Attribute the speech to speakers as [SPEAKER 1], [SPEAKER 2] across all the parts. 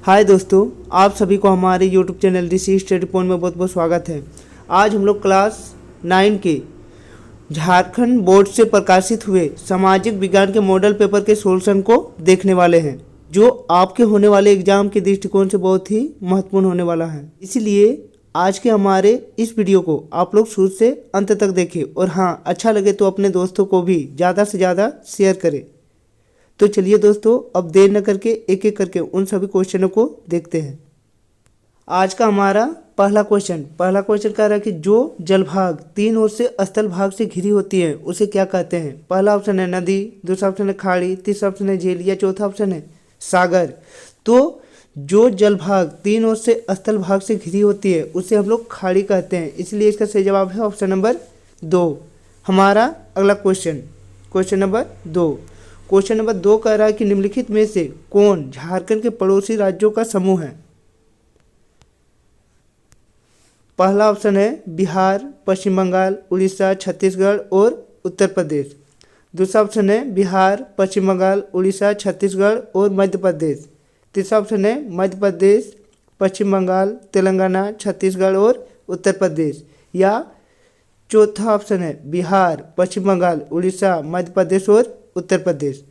[SPEAKER 1] हाय दोस्तों, आप सभी को हमारे YouTube चैनल ऋषि स्टडी पॉइंट में बहुत बहुत स्वागत है। आज हम लोग क्लास 9 के झारखंड बोर्ड से प्रकाशित हुए सामाजिक विज्ञान के मॉडल पेपर के सॉल्यूशन को देखने वाले हैं, जो आपके होने वाले एग्जाम के दृष्टिकोण से बहुत ही महत्वपूर्ण होने वाला है। इसलिए आज के हमारे इस वीडियो को आप लोग शुरू से अंत तक देखें और हाँ, अच्छा लगे तो अपने दोस्तों को भी ज़्यादा से ज़्यादा शेयर करें। तो चलिए दोस्तों, अब देर न करके एक एक करके उन सभी क्वेश्चनों को देखते हैं। आज का हमारा पहला क्वेश्चन कह रहा है कि जो जलभाग तीन ओर से स्थल भाग से घिरी होती है उसे क्या कहते हैं। पहला ऑप्शन है नदी, दूसरा ऑप्शन है खाड़ी, तीसरा ऑप्शन है झील या चौथा ऑप्शन है सागर। तो जो जलभाग तीन ओर से स्थल भाग से घिरी होती है उसे हम लोग खाड़ी कहते हैं, इसलिए इसका सही जवाब है ऑप्शन नंबर 2। हमारा अगला क्वेश्चन नंबर 2 कह रहा है कि निम्नलिखित में से कौन झारखंड के पड़ोसी राज्यों का समूह है। पहला ऑप्शन है बिहार, पश्चिम बंगाल, उड़ीसा, छत्तीसगढ़ और उत्तर प्रदेश। दूसरा ऑप्शन है बिहार, पश्चिम बंगाल, उड़ीसा, छत्तीसगढ़ और मध्य प्रदेश। तीसरा ऑप्शन है मध्य प्रदेश, पश्चिम बंगाल, तेलंगाना, छत्तीसगढ़ और उत्तर प्रदेश। या चौथा ऑप्शन है बिहार, पश्चिम बंगाल, उड़ीसा, मध्य प्रदेश और उत्तर प्रदेश।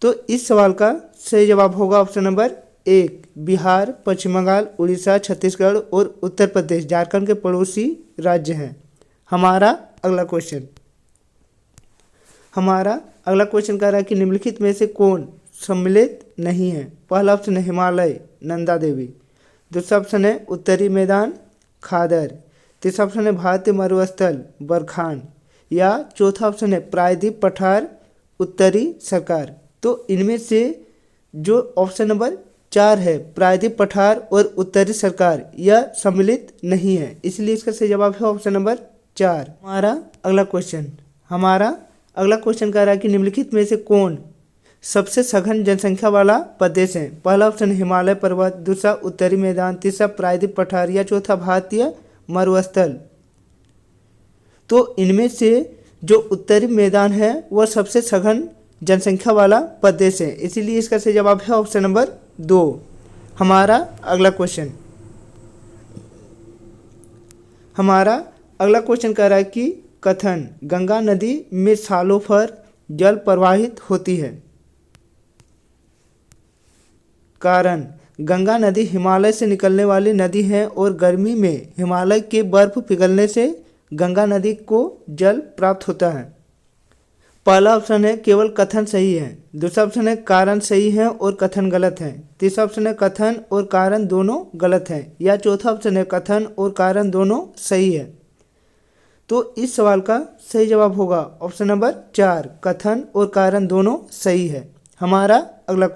[SPEAKER 1] तो इस सवाल का सही जवाब होगा ऑप्शन नंबर 1, बिहार, पश्चिम बंगाल, उड़ीसा, छत्तीसगढ़ और उत्तर प्रदेश झारखंड के पड़ोसी राज्य हैं। हमारा अगला क्वेश्चन कह रहा है कि निम्नलिखित में से कौन सम्मिलित नहीं है। पहला ऑप्शन है हिमालय, नंदा देवी। दूसरा ऑप्शन है उत्तरी मैदान, खादर। तीसरा ऑप्शन है भारतीय मरुस्थल, बरखान। या चौथा ऑप्शन है प्रायद्वीप पठार, उत्तरी सरकार। तो इनमें से जो ऑप्शन नंबर 4 है प्रायद्वीप पठार और उत्तरी सरकार, यह सम्मिलित नहीं है, इसलिए इसका सही जवाब है ऑप्शन नंबर 4। हमारा अगला क्वेश्चन कह रहा है कि निम्नलिखित में से कौन सबसे सघन जनसंख्या वाला प्रदेश है। पहला ऑप्शन हिमालय पर्वत, दूसरा उत्तरी मैदान, तीसरा प्रायद्वीप पठार या चौथा भारतीय मरुस्थल। तो इनमें से जो उत्तरी मैदान है वह सबसे सघन जनसंख्या वाला प्रदेश है, इसीलिए इसका सही जवाब है ऑप्शन नंबर 2। हमारा अगला क्वेश्चन कह रहा है कि कथन गंगा नदी में सालों भर जल प्रवाहित होती है। कारण गंगा नदी हिमालय से निकलने वाली नदी है और गर्मी में हिमालय के बर्फ पिघलने से गंगा नदी को जल प्राप्त होता है। पहला ऑप्शन है केवल कथन सही है, दूसरा ऑप्शन है कारण सही है और कथन गलत है, तीसरा ऑप्शन है कथन और कारण दोनों गलत है, या चौथा ऑप्शन है कथन और कारण दोनों सही है। तो इस सवाल का सही जवाब होगा ऑप्शन नंबर 4, कथन और कारण दोनों सही है। हमारा अगला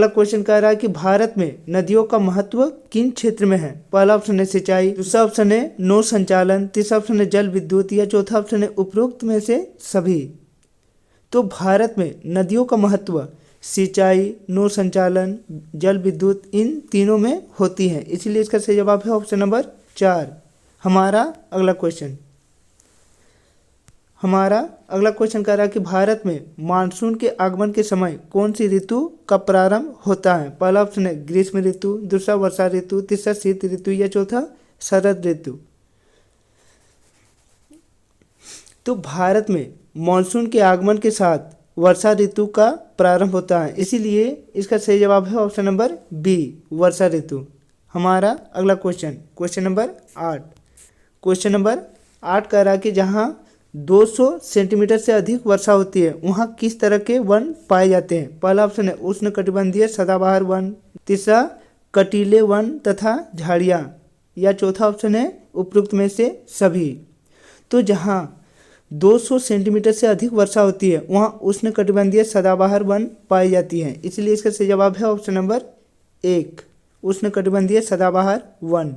[SPEAKER 1] क्वेश्चन कह रहा है कि भारत में नदियों का महत्व किन क्षेत्र में है। पहला ऑप्शन है सिंचाई, दूसरा ऑप्शन है नौ संचालन, तीसरा ऑप्शन है जल विद्युत या चौथा ऑप्शन है उपरोक्त में से सभी। तो भारत में नदियों का महत्व सिंचाई, नौ संचालन, जल विद्युत इन तीनों में होती है, इसीलिए इसका सही जवाब है ऑप्शन नंबर 4। हमारा अगला क्वेश्चन कह रहा है कि भारत में मानसून के आगमन के समय कौन सी ऋतु का प्रारंभ होता है। पहला ऑप्शन है ग्रीष्म ऋतु, दूसरा वर्षा ऋतु, तीसरा शीत ऋतु या चौथा शरद ऋतु। तो भारत में मानसून के आगमन के साथ वर्षा ऋतु का प्रारंभ होता है, इसीलिए इसका सही जवाब है ऑप्शन नंबर बी, वर्षा ऋतु। हमारा अगला क्वेश्चन नंबर 8 कह रहा है कि जहाँ 200 सेंटीमीटर से अधिक वर्षा होती है वहाँ किस तरह के वन पाए जाते हैं। पहला ऑप्शन है उष्णकटिबंधीय सदाबहार वन, तीसरा कटीले वन तथा झाड़ियाँ, या चौथा ऑप्शन है उपरोक्त में से सभी। तो जहाँ 200 सेंटीमीटर से अधिक वर्षा होती है वहाँ उष्णकटिबंधीय सदाबहार वन पाई जाती है, इसलिए इसका सही जवाब है ऑप्शन नंबर 1, उष्णकटिबंधीय सदाबहार वन।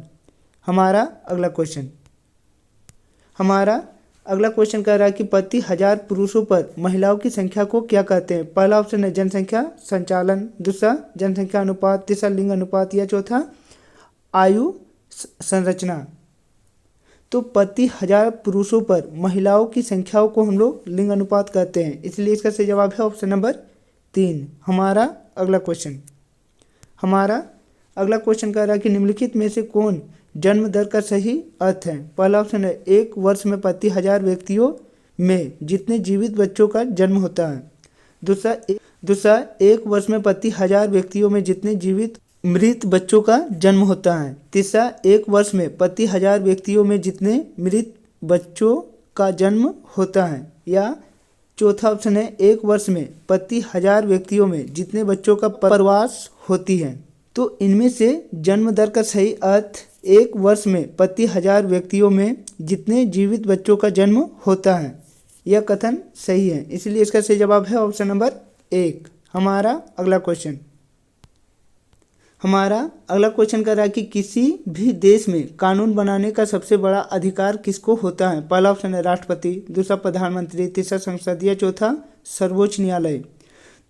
[SPEAKER 1] हमारा अगला क्वेश्चन कह रहा है कि प्रति 1000 पुरुषों पर महिलाओं की संख्या को क्या कहते हैं। पहला ऑप्शन है जनसंख्या संचालन, दूसरा जनसंख्या अनुपात, तीसरा लिंग अनुपात या चौथा आयु संरचना। तो प्रति 1000 पुरुषों पर महिलाओं की संख्याओं को हम लोग लिंग अनुपात कहते हैं, इसलिए इसका सही जवाब है ऑप्शन नंबर 3। हमारा अगला क्वेश्चन कह रहा है कि निम्नलिखित में से कौन जन्म दर का सही अर्थ है। पहला ऑप्शन है 1 वर्ष में प्रति 1000 व्यक्तियों में जितने जीवित बच्चों का जन्म होता है। दूसरा 1 वर्ष में प्रति 1000 व्यक्तियों में जितने जीवित मृत बच्चों का जन्म होता है। तीसरा 1 वर्ष में प्रति 1000 व्यक्तियों में जितने मृत बच्चों का जन्म होता है। या चौथा ऑप्शन है 1 वर्ष में प्रति 1000 व्यक्तियों में जितने बच्चों का प्रवास होती है। तो इनमें से जन्म दर का सही अर्थ 1 वर्ष में प्रति 1000 व्यक्तियों में जितने जीवित बच्चों का जन्म होता है, यह कथन सही है। इसलिए इसका सही जवाब है ऑप्शन नंबर 1। हमारा अगला क्वेश्चन कर रहा है कि किसी भी देश में कानून बनाने का सबसे बड़ा अधिकार किसको होता है। पहला ऑप्शन है राष्ट्रपति, दूसरा प्रधानमंत्री, तीसरा संसद या चौथा सर्वोच्च न्यायालय।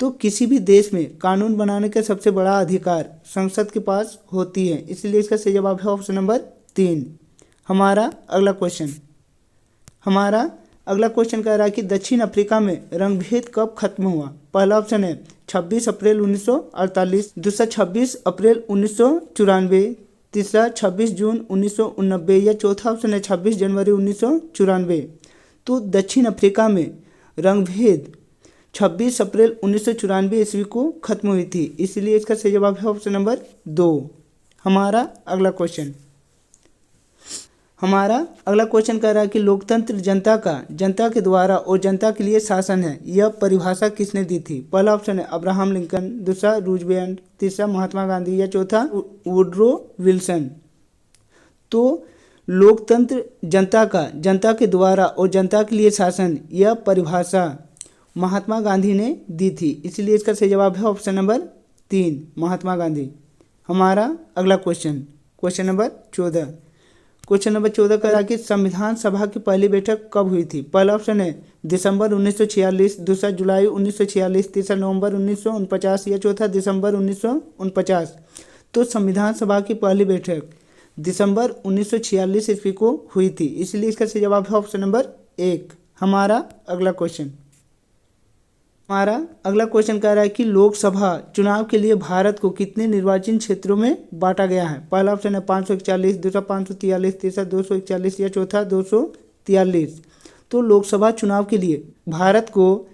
[SPEAKER 1] तो किसी भी देश में कानून बनाने का सबसे बड़ा अधिकार संसद के पास होती है। इसलिए इसका सही जवाब है ऑप्शन नंबर 3। हमारा अगला क्वेश्चन कह रहा है कि दक्षिण अफ्रीका में रंगभेद कब खत्म हुआ। पहला ऑप्शन है 26 अप्रैल 1948, दूसरा 26 अप्रैल 1994, तीसरा 26 जून 1989 या चौथा ऑप्शन है 26 जनवरी 1994। तो दक्षिण अफ्रीका में रंगभेद 26 अप्रैल 1994 ईस्वी को खत्म हुई थी। इसलिए इसका सही जवाब है ऑप्शन नंबर 2। हमारा अगला क्वेश्चन कह रहा है कि लोकतंत्र जनता के द्वारा और जनता के लिए शासन है, यह परिभाषा किसने दी थी। पहला ऑप्शन है अब्राहम लिंकन, दूसरा रूजवेल्ट, तीसरा महात्मा गांधी या चौथा वुडरो विल्सन। तो लोकतंत्र जनता के द्वारा और जनता के लिए शासन, यह परिभाषा महात्मा गांधी ने दी थी। इसलिए इसका सही जवाब है ऑप्शन नंबर 3, महात्मा गांधी। हमारा अगला क्वेश्चन नंबर 14 कह रहा है कि संविधान सभा की पहली बैठक कब हुई थी। पहला ऑप्शन है दिसंबर 1946, दूसरा जुलाई 1946, तीसरा नवंबर 1949 या चौथा दिसंबर 1949। तो संविधान सभा की पहली बैठक दिसंबर 1946 ईस्वी को हुई थी। इसलिए इसका सही जवाब है ऑप्शन नंबर 1। हमारा अगला क्वेश्चन कह रहा है कि लोकसभा चुनाव के लिए भारत को कितने निर्वाचन क्षेत्रों में बांटा गया है। पहला ऑप्शन है 541, दूसरा 543, तीसरा 241 या चौथा 243। तो लोकसभा चुनाव के लिए भारत को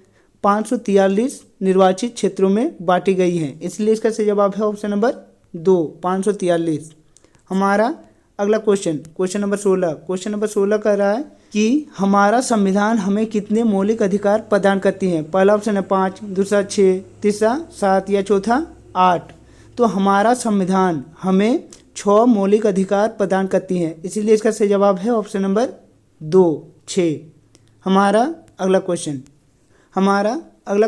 [SPEAKER 1] 543 निर्वाचित क्षेत्रों में बांटी गई है। इसलिए इसका सही जवाब है ऑप्शन नंबर 2, 543। हमारा अगला क्वेश्चन नंबर 16 कह रहा है कि हमारा संविधान हमें कितने मौलिक अधिकार प्रदान करती है। पहला ऑप्शन है 5, दूसरा 6, तीसरा 7 या चौथा 8। तो हमारा संविधान हमें 6 मौलिक अधिकार प्रदान करती है। इसीलिए इसका सही जवाब है ऑप्शन नंबर 2, 6। हमारा अगला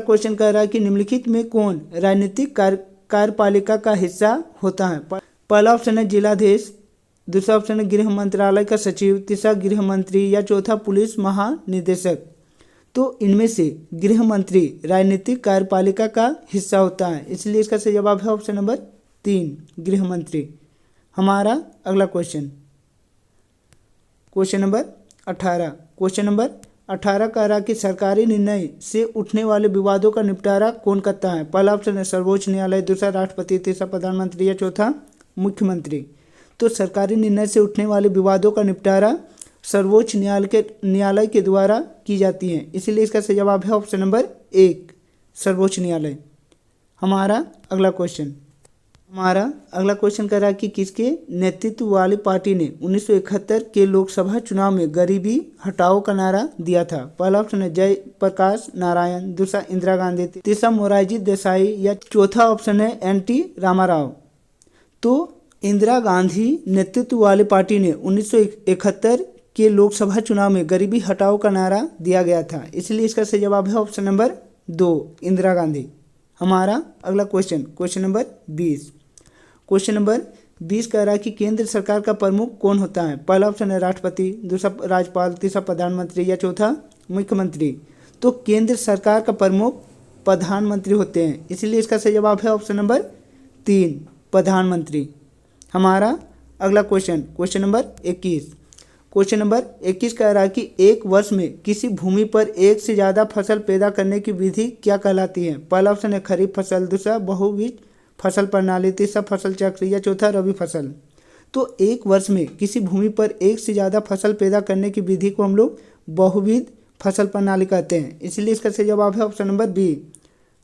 [SPEAKER 1] क्वेश्चन कह रहा है कि निम्नलिखित में कौन राजनीतिक कार्यपालिका का हिस्सा होता है। पहला ऑप्शन है जिलाधीश, दूसरा ऑप्शन है गृह मंत्रालय का सचिव, तीसरा गृह मंत्री या चौथा पुलिस महानिदेशक। तो इनमें से गृह मंत्री राजनीतिक कार्यपालिका का हिस्सा होता है। इसलिए इसका सही जवाब है ऑप्शन नंबर 3, गृह मंत्री। हमारा अगला क्वेश्चन नंबर 18 कह रहा कि सरकारी निर्णय से उठने वाले विवादों का निपटारा कौन करता है। पहला ऑप्शन है सर्वोच्च न्यायालय, दूसरा राष्ट्रपति, तीसरा प्रधानमंत्री या चौथा मुख्यमंत्री। तो सरकारी निर्णय से उठने वाले विवादों का निपटारा सर्वोच्च न्यायालय के द्वारा की जाती है। इसलिए इसका सही जवाब है ऑप्शन नंबर 1, सर्वोच्च न्यायालय। हमारा अगला क्वेश्चन कह रहा है कि किसके नेतृत्व वाली पार्टी ने 1971 के लोकसभा चुनाव में गरीबी हटाओ का नारा दिया था। पहला ऑप्शन है जयप्रकाश नारायण, दूसरा इंदिरा गांधी, तीसरा मोरारजी देसाई या चौथा ऑप्शन है एन.टी. रामाराव। तो इंदिरा गांधी नेतृत्व वाली पार्टी ने 1971 के लोकसभा चुनाव में गरीबी हटाओ का नारा दिया गया था। इसलिए इसका सही जवाब है ऑप्शन नंबर 2, इंदिरा गांधी। हमारा अगला क्वेश्चन नंबर 20 कह रहा है कि केंद्र सरकार का प्रमुख कौन होता है। पहला ऑप्शन है राष्ट्रपति, दूसरा राज्यपाल, तीसरा प्रधानमंत्री या चौथा मुख्यमंत्री। तो केंद्र सरकार का प्रमुख प्रधानमंत्री होते हैं। इसलिए इसका सही जवाब है ऑप्शन नंबर 3, प्रधानमंत्री। हमारा अगला क्वेश्चन नंबर 21। क्वेश्चन नंबर 21 कह रहा है कि एक वर्ष में किसी भूमि पर एक से ज़्यादा फसल पैदा करने की विधि क्या कहलाती है? पहला ऑप्शन है खरीफ फसल, दूसरा बहुबीज फसल प्रणाली, तीसरा फसल चक्र या चौथा रबी फसल। तो एक वर्ष में किसी भूमि पर एक से ज़्यादा फसल पैदा करने की विधि को हम लोग बहुविध फसल प्रणाली कहते हैं, इसलिए इसका सही जवाब है ऑप्शन नंबर बी।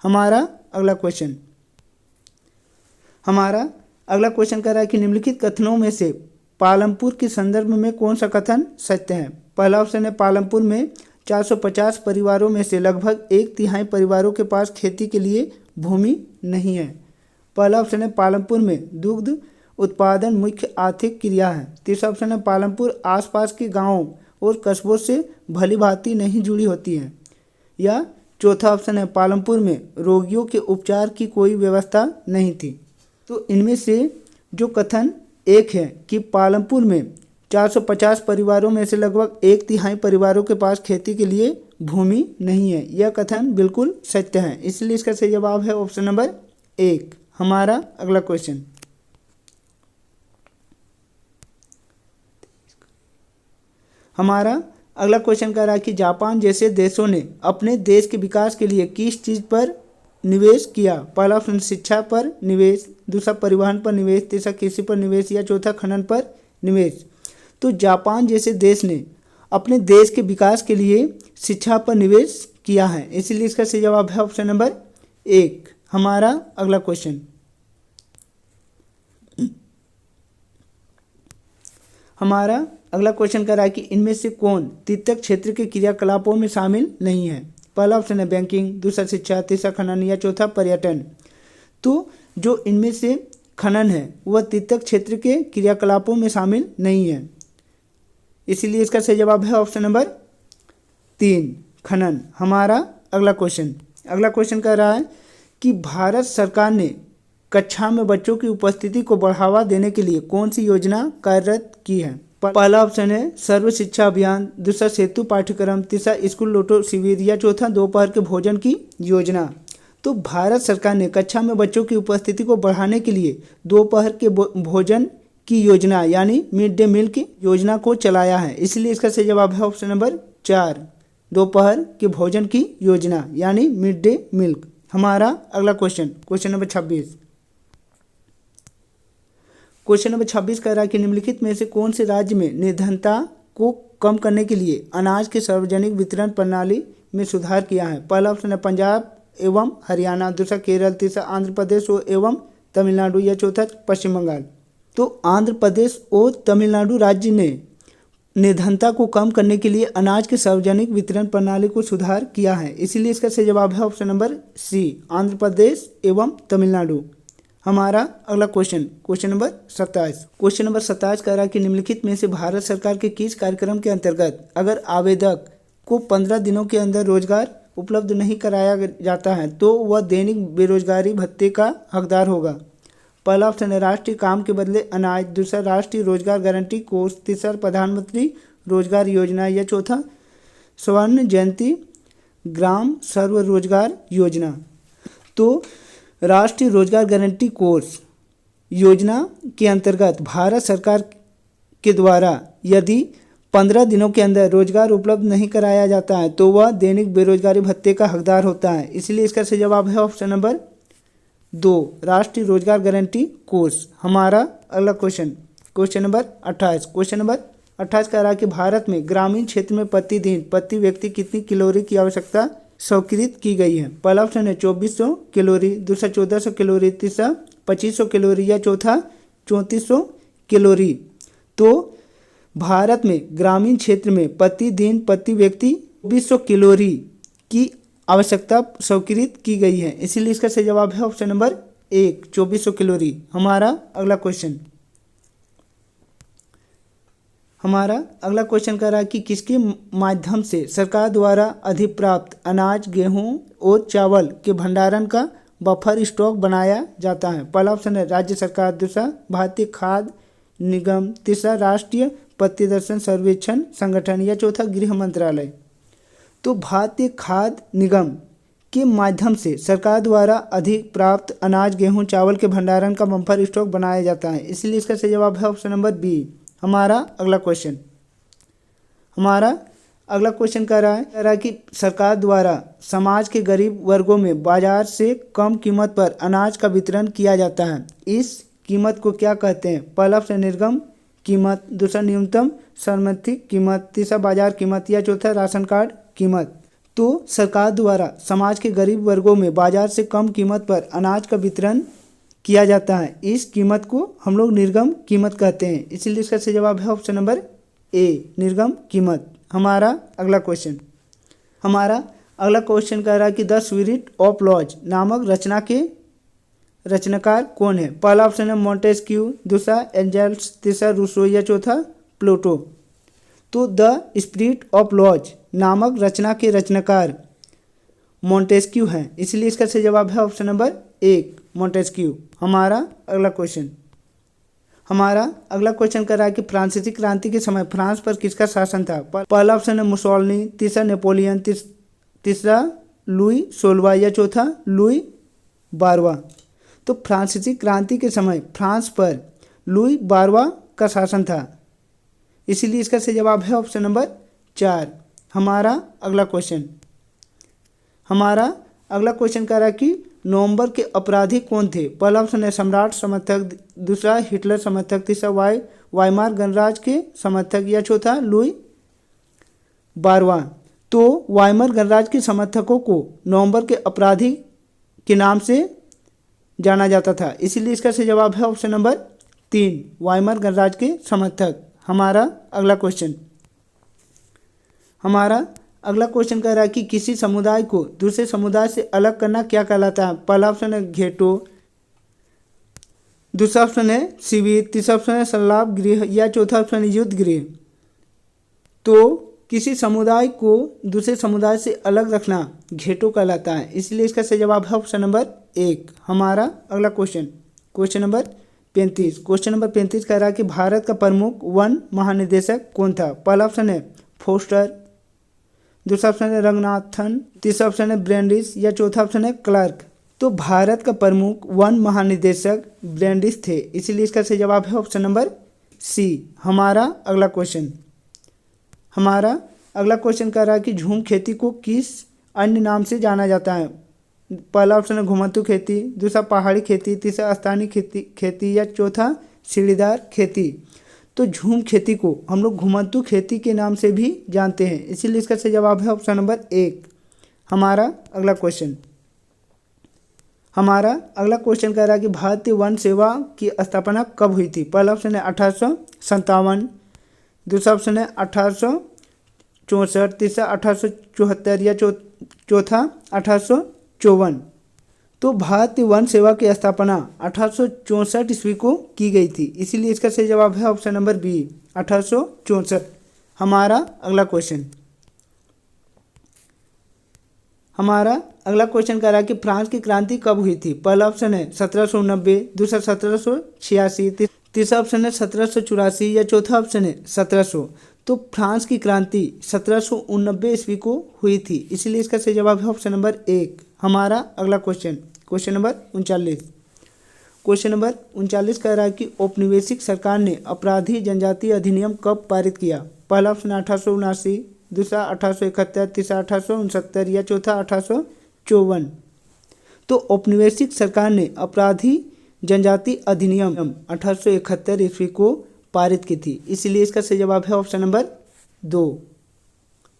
[SPEAKER 1] हमारा अगला क्वेश्चन कह रहा है कि निम्नलिखित कथनों में से पालमपुर के संदर्भ में कौन सा कथन सत्य है? पहला ऑप्शन है पालमपुर में 450 परिवारों में से लगभग 1/3 परिवारों के पास खेती के लिए भूमि नहीं है। पहला ऑप्शन है पालमपुर में दुग्ध उत्पादन मुख्य आर्थिक क्रिया है। तीसरा ऑप्शन है पालमपुर आसपास के गांवों और कस्बों से भली भांति नहीं जुड़ी होती है। या चौथा ऑप्शन है पालमपुर में रोगियों के उपचार की कोई व्यवस्था नहीं थी। तो इनमें से जो कथन एक है कि पालमपुर में 450 परिवारों में से लगभग 1/3 परिवारों के पास खेती के लिए भूमि नहीं है, यह कथन बिल्कुल सत्य है, इसलिए इसका सही जवाब है ऑप्शन नंबर 1। हमारा अगला क्वेश्चन कह रहा है कि जापान जैसे देशों ने अपने देश के विकास के लिए किस चीज़ पर निवेश किया? पहला ऑप्शन शिक्षा पर निवेश, दूसरा परिवहन पर निवेश, तीसरा कृषि पर निवेश या चौथा खनन पर निवेश। तो जापान जैसे देश ने अपने देश के विकास के लिए शिक्षा पर निवेश किया है, इसलिए इसका सही जवाब है ऑप्शन नंबर 1। हमारा अगला क्वेश्चन कह रहा है कि इनमें से कौन तृतीयक क्षेत्र के क्रियाकलापों में शामिल नहीं है? पहला ऑप्शन है बैंकिंग, दूसरा शिक्षा, तीसरा खनन या चौथा पर्यटन। तो जो इनमें से खनन है वह तृतीयक क्षेत्र के क्रियाकलापों में शामिल नहीं है, इसीलिए इसका सही जवाब है ऑप्शन नंबर 3 खनन। हमारा अगला क्वेश्चन कह रहा है कि भारत सरकार ने कक्षा में बच्चों की उपस्थिति को बढ़ावा देने के लिए कौन सी योजना कार्यरत की है? पहला ऑप्शन है सर्व शिक्षा अभियान, दूसरा सेतु पाठ्यक्रम, तीसरा स्कूल लोटो शिविर या चौथा दोपहर के भोजन की योजना। तो भारत सरकार ने कक्षा में बच्चों की उपस्थिति को बढ़ाने के लिए दोपहर के भोजन की योजना यानी मिड डे मील की योजना को चलाया है, इसलिए इसका सही जवाब है ऑप्शन नंबर 4 दोपहर के भोजन की योजना यानी मिड डे मील। हमारा अगला क्वेश्चन नंबर 26 कह रहा है कि निम्नलिखित में से कौन से राज्य में निर्धनता को कम करने के लिए अनाज के सार्वजनिक वितरण प्रणाली में सुधार किया है? पहला ऑप्शन है पंजाब एवं हरियाणा, दूसरा केरल, तीसरा आंध्र प्रदेश एवं तमिलनाडु या चौथा पश्चिम बंगाल। तो आंध्र प्रदेश और तमिलनाडु राज्य ने निर्धनता को कम करने के लिए अनाज के सार्वजनिक वितरण प्रणाली को सुधार किया है, इसीलिए इसका सही जवाब है option number C Andhra Pradesh एवं तमिलनाडु। हमारा अगला क्वेश्चन नंबर 27 कह रहा है कि निम्नलिखित में से भारत सरकार के किस कार्यक्रम के अंतर्गत अगर आवेदक को 15 दिनों के अंदर रोजगार उपलब्ध नहीं कराया जाता है तो वह दैनिक बेरोजगारी भत्ते का हकदार होगा? पहला ऑप्शन है राष्ट्रीय काम के बदले अनाज, दूसरा राष्ट्रीय रोजगार गारंटी कोष, तीसरा प्रधानमंत्री रोजगार योजना या चौथा स्वर्ण जयंती ग्राम स्वरोजगार योजना। तो राष्ट्रीय रोजगार गारंटी कोष योजना के अंतर्गत भारत सरकार के द्वारा यदि 15 दिनों के अंदर रोजगार उपलब्ध नहीं कराया जाता है तो वह दैनिक बेरोजगारी भत्ते का हकदार होता है, इसलिए इसका सही जवाब है ऑप्शन नंबर 2 राष्ट्रीय रोजगार गारंटी कोष। हमारा अगला क्वेश्चन नंबर 28 कह रहा है कि भारत में ग्रामीण क्षेत्र में प्रतिदिन प्रति व्यक्ति कितनी कैलोरी की आवश्यकता स्वीकृत की गई है? पहला ऑप्शन है 2400 कैलोरी, दूसरा 1400 कैलोरी, तीसरा 2500 कैलोरी या चौथा 3400 कैलोरी। तो भारत में ग्रामीण क्षेत्र में प्रतिदिन प्रति व्यक्ति 2400 कैलोरी की आवश्यकता स्वीकृत की गई है, इसीलिए इसका सही जवाब है ऑप्शन नंबर 1 2400 कैलोरी। हमारा अगला क्वेश्चन कह रहा है कि किसके माध्यम से सरकार द्वारा अधिप्राप्त अनाज, गेहूं और चावल के भंडारण का बफर स्टॉक बनाया जाता है? पहला ऑप्शन है राज्य सरकार, दूसरा भारतीय खाद्य निगम, तीसरा राष्ट्रीय प्रतिदर्शन सर्वेक्षण संगठन या चौथा गृह मंत्रालय। तो भारतीय खाद्य निगम के माध्यम से सरकार द्वारा अधिक प्राप्त अनाज, गेहूं, चावल के भंडारण का बफर स्टॉक बनाया जाता है, इसलिए इसका सही जवाब है ऑप्शन नंबर बी। हमारा अगला हमारा अगला क्वेश्चन कह रहा है कि सरकार द्वारा समाज के गरीब वर्गों में बाजार से कम कीमत पर अनाज का वितरण किया जाता है। इस कीमत को क्या कहते हैं? पहला ऑप्शन निर्गम कीमत, दूसरा न्यूनतम समर्थन कीमत, तीसरा बाजार कीमत या चौथा राशन कार्ड कीमत। तो सरकार द्वारा समाज के गरीब वर्गों में बाजार से कम कीमत पर अनाज का वितरण किया जाता है। इस कीमत को हम लोग निर्गम कीमत कहते हैं, इसलिए इसका सही जवाब है ऑप्शन नंबर ए, निर्गम कीमत। हमारा अगला क्वेश्चन कह रहा है कि द स्पिरिट ऑफ लॉज नामक रचना के रचनाकार कौन है? पहला ऑप्शन है मोंटेस्क्यू, दूसरा एंजल्स, तीसरा रूसो या चौथा प्लूटो। तो द स्पिरिट ऑफ लॉज नामक रचना के रचनाकार मोंटेस्क्यू हैं, इसलिए इसका सही जवाब है ऑप्शन नंबर एक, मोंटेस्क्यू। हमारा अगला क्वेश्चन कर रहा है कि फ्रांसीसी क्रांति के समय फ्रांस पर किसका शासन था? पहला ऑप्शन है मुसोलिनी, तीसरा नेपोलियन, तीसरा लुई 16वां या चौथा लुई 12वां। तो फ्रांसीसी क्रांति के समय फ्रांस पर लुई 12वां का शासन था, इसीलिए इसका सही जवाब है ऑप्शन नंबर 4। हमारा अगला क्वेश्चन कह रहा है कि नवंबर के अपराधी कौन थे? पहला ऑप्शन है सम्राट समर्थक, दूसरा हिटलर समर्थक, तीसरा वाइमार गणराज्य के समर्थक या चौथा लुई 12वां। तो वाइमार गणराज्य के समर्थकों को नवंबर के अपराधी के नाम से जाना जाता था, इसीलिए इसका सही जवाब है ऑप्शन नंबर 3, वाइमार गणराज्य के समर्थक। हमारा अगला क्वेश्चन कह रहा है कि किसी समुदाय को दूसरे समुदाय से अलग करना क्या कहलाता है? पहला ऑप्शन है घेटो, दूसरा ऑप्शन है शिविर, तीसरा ऑप्शन है सल्लाप गृह या चौथा ऑप्शन है युद्ध गृह। तो किसी समुदाय को दूसरे समुदाय से अलग रखना घेटो कहलाता है, इसलिए इसका सही जवाब है ऑप्शन नंबर 1। हमारा अगला क्वेश्चन नंबर 35 कह रहा है कि भारत का प्रमुख वन महानिदेशक कौन था? पहला ऑप्शन है फोस्टर, दूसरा ऑप्शन है रंगनाथन, तीसरा ऑप्शन है ब्रैंडिस या चौथा ऑप्शन है क्लार्क। तो भारत का प्रमुख वन महानिदेशक ब्रैंडिस थे, इसीलिए इसका सही जवाब है ऑप्शन नंबर सी। हमारा अगला क्वेश्चन कह रहा है कि झूम खेती को किस अन्य नाम से जाना जाता है? पहला ऑप्शन है घुमंतू खेती, दूसरा पहाड़ी खेती, तीसरा स्थानीय खेती या चौथा सीढ़ीदार खेती। तो झूम खेती को हम लोग घुमंतू खेती के नाम से भी जानते हैं, इसीलिए इसका सही जवाब है ऑप्शन नंबर 1। हमारा अगला क्वेश्चन कह रहा है कि भारतीय वन सेवा की स्थापना कब हुई थी? पहला ऑप्शन है 1857, दूसरा ऑप्शन है 1864, तीसरा 1874 या चौथा 1854। तो भारतीय वन सेवा की स्थापना 1864 ईस्वी को की गई थी, इसीलिए इसका सही जवाब है ऑप्शन नंबर बी, 1864। हमारा अगला क्वेश्चन कह रहा है कि फ्रांस की क्रांति कब हुई थी? पहला ऑप्शन है 1790, दूसरा 1786, तीसरा ऑप्शन है 1784 या चौथा ऑप्शन है 1700। तो फ्रांस की क्रांति 1789 ईस्वी को हुई थी, इसीलिए इसका सही जवाब है ऑप्शन नंबर 1। हमारा अगला क्वेश्चन नंबर 39 कह रहा है कि औपनिवेशिक सरकार ने अपराधी जनजाति अधिनियम कब पारित किया? पहला ऑप्शन 1879, दूसरा 1871, तीसरा 1869 या चौथा 1854। तो औपनिवेशिक सरकार ने अपराधी जनजाति अधिनियम 1871 ईस्वी को पारित की थी, इसलिए इसका सही जवाब है ऑप्शन नंबर 2।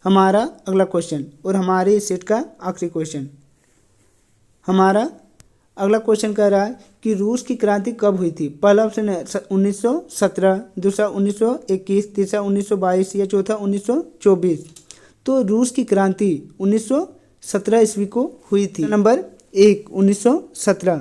[SPEAKER 1] हमारा अगला क्वेश्चन और हमारे इस सेट का आखिरी क्वेश्चन। हमारा अगला क्वेश्चन कह रहा है कि रूस की क्रांति कब हुई थी? पहला ऑप्शन है 1917, दूसरा 1921, तीसरा 1922 या चौथा 1924। तो रूस की क्रांति 1917 ईस्वी को हुई थी। नंबर 1 1917।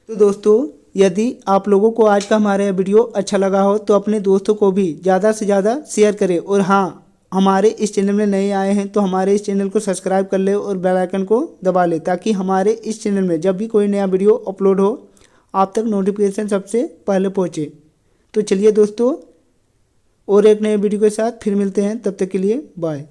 [SPEAKER 1] तो दोस्तों, यदि आप लोगों को आज का हमारा वीडियो अच्छा लगा हो तो अपने दोस्तों को भी ज़्यादा से ज़्यादा शेयर करें, और हाँ, हमारे इस चैनल में नए आए हैं तो हमारे इस चैनल को सब्सक्राइब कर ले और बेल आइकन को दबा ले, ताकि हमारे इस चैनल में जब भी कोई नया वीडियो अपलोड हो आप तक नोटिफिकेशन सबसे पहले पहुँचे। तो चलिए दोस्तों, और एक नए वीडियो के साथ फिर मिलते हैं, तब तक के लिए बाय।